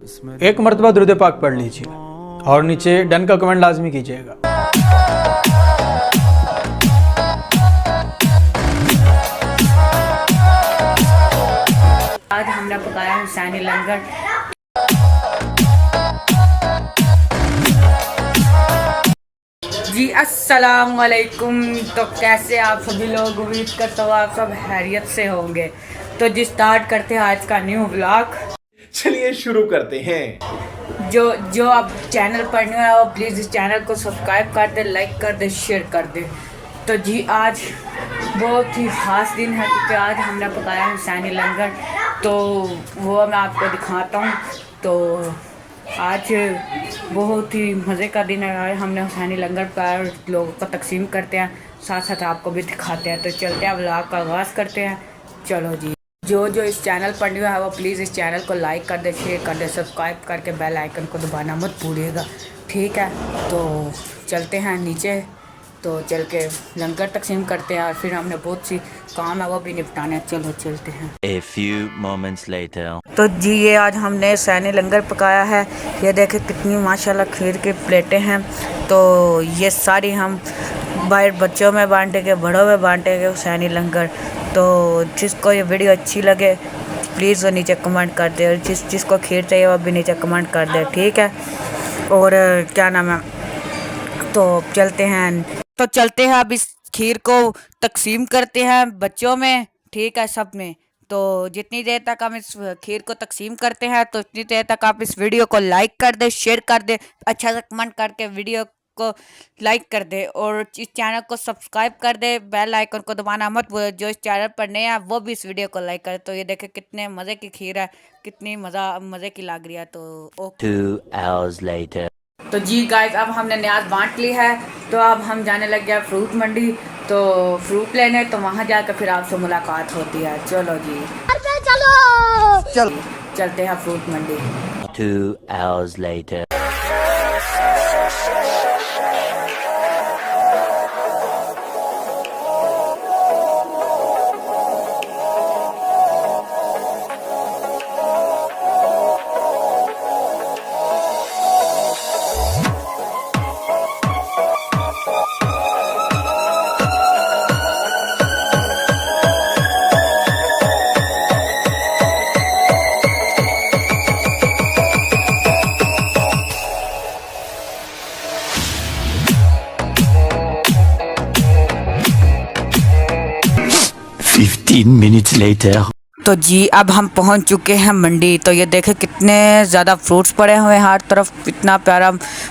एक मरतबा दुरूद पाक पढ़ लीजिए और नीचे डन का कमेंट लाजमी कीजिएगा। आज हमने पकाया हुसैनी लंगर। जी अस्सलाम वालेकुम। तो कैसे आप सभी लोग, उम्मीद करता हूँ आप सब खैरियत से होंगे। तो जी स्टार्ट करते हैं आज का न्यू व्लॉग। चलिए शुरू करते हैं। जो अब चैनल पर न्यू है वो प्लीज़ इस चैनल को सब्सक्राइब कर दे, लाइक कर दे, शेयर कर दे। तो जी आज बहुत ही ख़ास दिन है क्योंकि आज हमने पकाया हुसैनी लंगर, तो वो मैं आपको दिखाता हूँ। तो आज बहुत ही मज़े का दिन है। हमने हुसैनी लंगर पर लोगों को तकसीम करते हैं, साथ साथ आपको भी दिखाते हैं। तो चलते हैं, व्लॉग का आगाज़ करते हैं। चलो जी, जो इस चैनल पर न्यू है वो प्लीज़ इस चैनल को लाइक कर दे, शेयर कर दे, सब्सक्राइब करके बेल आइकन को दबाना मत भूलिएगा, ठीक है। तो चलते हैं नीचे, तो चल के लंगर तकसीम करते हैं और फिर हमने बहुत सी काम है वो भी निपटाने हैं। चलो चलते हैं। A few moments later. तो जी ये आज हमने हुसैनी लंगर पकाया है। ये देखें कितनी माशाल्लाह खीर की प्लेटें हैं। तो ये सारी हम बाहर बच्चों में बांटेंगे, बड़ों में बांटेंगे हुसैनी लंगर। तो जिसको ये वीडियो अच्छी लगे प्लीज़ वो नीचे कमेंट कर दे, और जिसको खीर चाहिए वो भी नीचे कमेंट कर दे, ठीक है। और क्या नाम है, तो चलते हैं अब इस खीर को तकसीम करते हैं बच्चों में, ठीक है, सब में। तो जितनी देर तक हम इस खीर को तकसीम करते हैं तो उतनी देर तक आप इस वीडियो को लाइक कर दे, शेयर कर दे, अच्छा सा कमेंट करके वीडियो को लाइक कर दे, और इस चैनल को सब्सक्राइब कर दे, बेल आइकन को दबाना मत भूले। जो इस चैनल पर नए हैं वो भी इस वीडियो को लाइक करे। तो ये देखें कितने मज़े की खीर है, कितनी मज़े की लग रही है। तो ओके। 2 hours later. तो जी गाइस अब हमने न्याज बांट ली है, तो अब हम जाने लग गया फ्रूट मंडी। तो फ्रूट लेने, तो वहाँ जाकर फिर आपसे मुलाकात होती है। चलो जी चलते हैं फ्रूट मंडी। 2 hours later. Minutes later. तो जी अब हम पहुंच चुके हैं मंडी। तो ये देखें कितने ज़्यादा फ्रूट्स पड़े हुए हैं हर तरफ, इतना प्यारा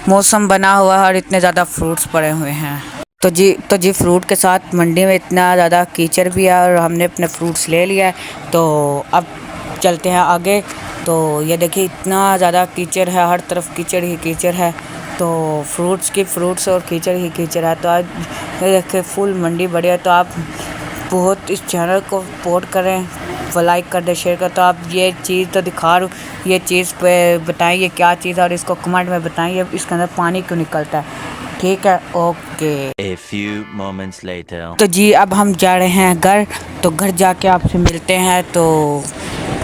मौसम बना हुआ है और इतने ज़्यादा फ्रूट्स पड़े हुए हैं। तो जी फ्रूट के साथ मंडी में इतना ज़्यादा कीचड़ भी है और हमने अपने फ्रूट्स ले लिया है। तो अब चलते हैं आगे। तो ये देखिए इतना ज़्यादा कीचड़ है, हर तरफ कीचड़ ही कीचड़ है। तो फ्रूट्स और कीचड़ ही कीचड़ है। तो आज ये देखिए फुल मंडी बढ़िया। तो आप बहुत इस चैनल को सपोर्ट करें, लाइक कर दे, शेयर कर। तो आप ये चीज़ तो दिखा रहा हूँ, ये चीज़ पे बताइए क्या चीज़ है और इसको कमेंट में बताइए इसके अंदर पानी क्यों निकलता है, ठीक है। Okay. A few moments later. तो जी अब हम जा रहे हैं घर। तो घर जाके आपसे मिलते हैं। तो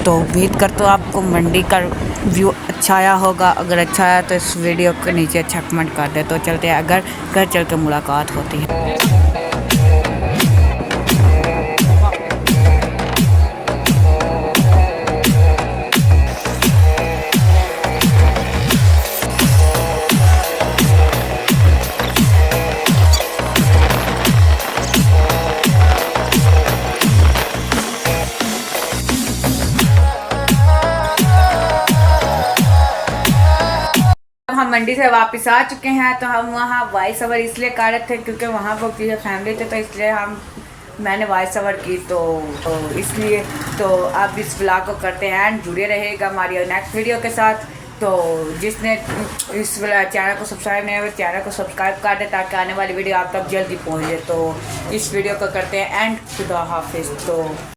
उम्मीद करता हूँ आपको मंडी का व्यू अच्छा आया होगा। अगर अच्छा आया तो इस वीडियो के नीचे अच्छा कमेंट कर दे। तो चलते हैं घर चल के मुलाकात होती है। हम मंडी से वापस आ चुके हैं। तो हम वहाँ वॉइस ओवर इसलिए कर रहे थे क्योंकि वहाँ पर फैमिली थे, तो इसलिए मैंने वॉइस ओवर की। तो इसलिए तो आप इस व्लॉग को करते हैं एंड जुड़े रहेगा हमारी नेक्स्ट वीडियो के साथ। तो जिसने इस चैनल को सब्सक्राइब नहीं है चैनल को सब्सक्राइब कर दे ताकि आने वाली वीडियो आप तक जल्दी पहुँचे। तो इस वीडियो को करते हैं एंड खुदा हाफिज़। तो